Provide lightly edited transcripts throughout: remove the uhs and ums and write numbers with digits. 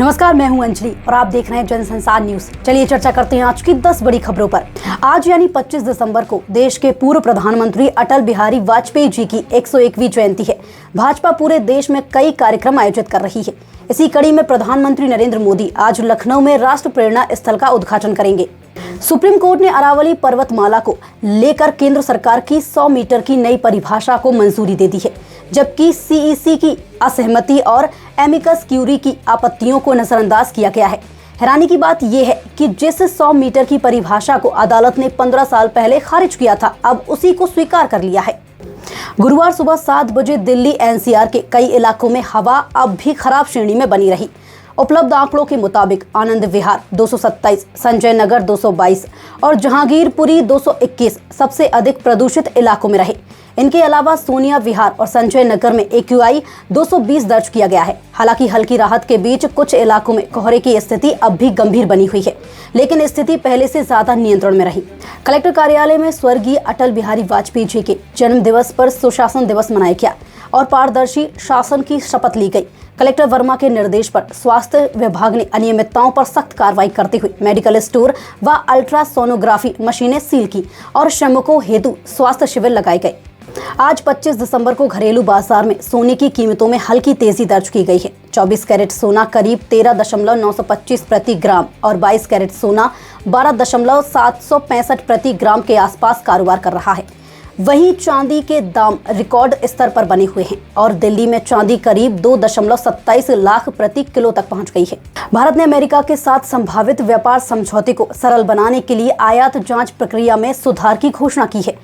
नमस्कार, मैं हूं अंजलि और आप देख रहे हैं जनसंसार न्यूज। चलिए चर्चा करते हैं आज की 10 बड़ी खबरों पर। आज यानी 25 दिसंबर को देश के पूर्व प्रधानमंत्री अटल बिहारी वाजपेयी जी की 101वीं जयंती है। भाजपा पूरे देश में कई कार्यक्रम आयोजित कर रही है। इसी कड़ी में प्रधानमंत्री नरेंद्र मोदी आज लखनऊ में राष्ट्र प्रेरणा स्थल का उद्घाटन करेंगे। सुप्रीम कोर्ट ने अरावली पर्वतमाला को लेकर केंद्र सरकार की 100 मीटर की नई परिभाषा को मंजूरी दे दी है, जबकि सीईसी की असहमति और एमिकस क्यूरी की आपत्तियों को नजरअंदाज किया गया है। हैरानी की बात यह है कि जिस 100 मीटर की परिभाषा को अदालत ने 15 साल पहले खारिज किया था, अब उसी को स्वीकार कर लिया है। गुरुवार सुबह 7 बजे दिल्ली एनसीआर के कई इलाकों में हवा अब भी खराब श्रेणी में बनी रही। उपलब्ध आंकड़ों के मुताबिक आनंद विहार 227, संजय नगर 222 और जहांगीरपुरी 221 सबसे अधिक प्रदूषित इलाकों में रहे। इनके अलावा सोनिया विहार और संजय नगर में AQI 220 दर्ज किया गया है। हालांकि हल्की राहत के बीच कुछ इलाकों में कोहरे की स्थिति अब भी गंभीर बनी हुई है, लेकिन स्थिति पहले से ज्यादा नियंत्रण में रही। कलेक्टर कार्यालय में स्वर्गीय अटल बिहारी वाजपेयी जी के जन्म दिवस पर सुशासन दिवस मनाया गया और पारदर्शी शासन की शपथ ली गई। कलेक्टर वर्मा के निर्देश पर स्वास्थ्य विभाग ने अनियमितताओं पर सख्त कार्रवाई करते हुए मेडिकल स्टोर व अल्ट्रासोनोग्राफी मशीनें सील की और श्रमिकों हेतु स्वास्थ्य शिविर लगाए गए। आज 25 दिसंबर को घरेलू बाजार में सोने की कीमतों में हल्की तेजी दर्ज की गई है। 24 कैरेट सोना करीब 13.925 प्रति ग्राम और 22 कैरेट सोना 12.765 प्रति ग्राम के आसपास कारोबार कर रहा है। वहीं चांदी के दाम रिकॉर्ड स्तर पर बने हुए हैं और दिल्ली में चांदी करीब 2.27 लाख प्रति किलो तक पहुंच गई है। भारत ने अमेरिका के साथ संभावित व्यापार समझौते को सरल बनाने के लिए आयात जांच प्रक्रिया में सुधार की घोषणा की है।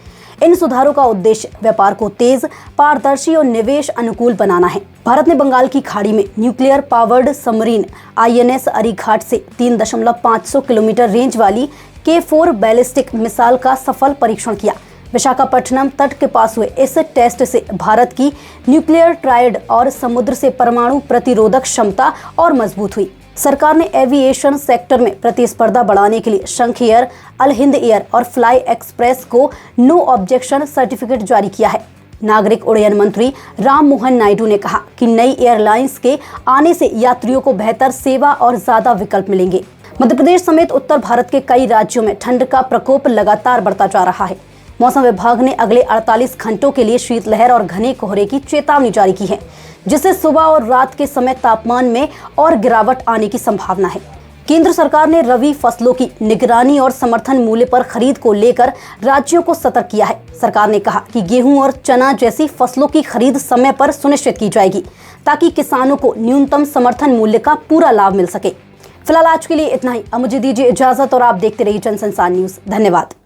इन सुधारों का उद्देश्य व्यापार को तेज, पारदर्शी और निवेश अनुकूल बनाना है। भारत ने बंगाल की खाड़ी में न्यूक्लियर पावर्ड सबमरीन INS अरीघाट से 3.5 किलोमीटर रेंज वाली K4 बैलिस्टिक मिसाइल का सफल परीक्षण किया। विशाखापट्टनम तट के पास हुए इस टेस्ट से भारत की न्यूक्लियर ट्रायड और समुद्र से परमाणु प्रतिरोधक क्षमता और मजबूत हुई। सरकार ने एविएशन सेक्टर में प्रतिस्पर्धा बढ़ाने के लिए शंख एयर, अल हिंद एयर और फ्लाई एक्सप्रेस को नो ऑब्जेक्शन सर्टिफिकेट जारी किया है। नागरिक उड्डयन मंत्री राम मोहन नायडू ने कहा कि नई एयरलाइंस के आने से यात्रियों को बेहतर सेवा और ज्यादा विकल्प मिलेंगे। मध्य प्रदेश समेत उत्तर भारत के कई राज्यों में ठंड का प्रकोप लगातार बढ़ता जा रहा है। मौसम विभाग ने अगले 48 घंटों के लिए शीतलहर और घने कोहरे की चेतावनी जारी की है, जिससे सुबह और रात के समय तापमान में और गिरावट आने की संभावना है। केंद्र सरकार ने रबी फसलों की निगरानी और समर्थन मूल्य पर खरीद को लेकर राज्यों को सतर्क किया है। सरकार ने कहा कि गेहूं और चना जैसी फसलों की खरीद समय पर सुनिश्चित की जाएगी, ताकि किसानों को न्यूनतम समर्थन मूल्य का पूरा लाभ मिल सके। फिलहाल आज के लिए इतना ही। अब मुझे दीजिए इजाजत और आप देखते रहिए जनसंसार न्यूज। धन्यवाद।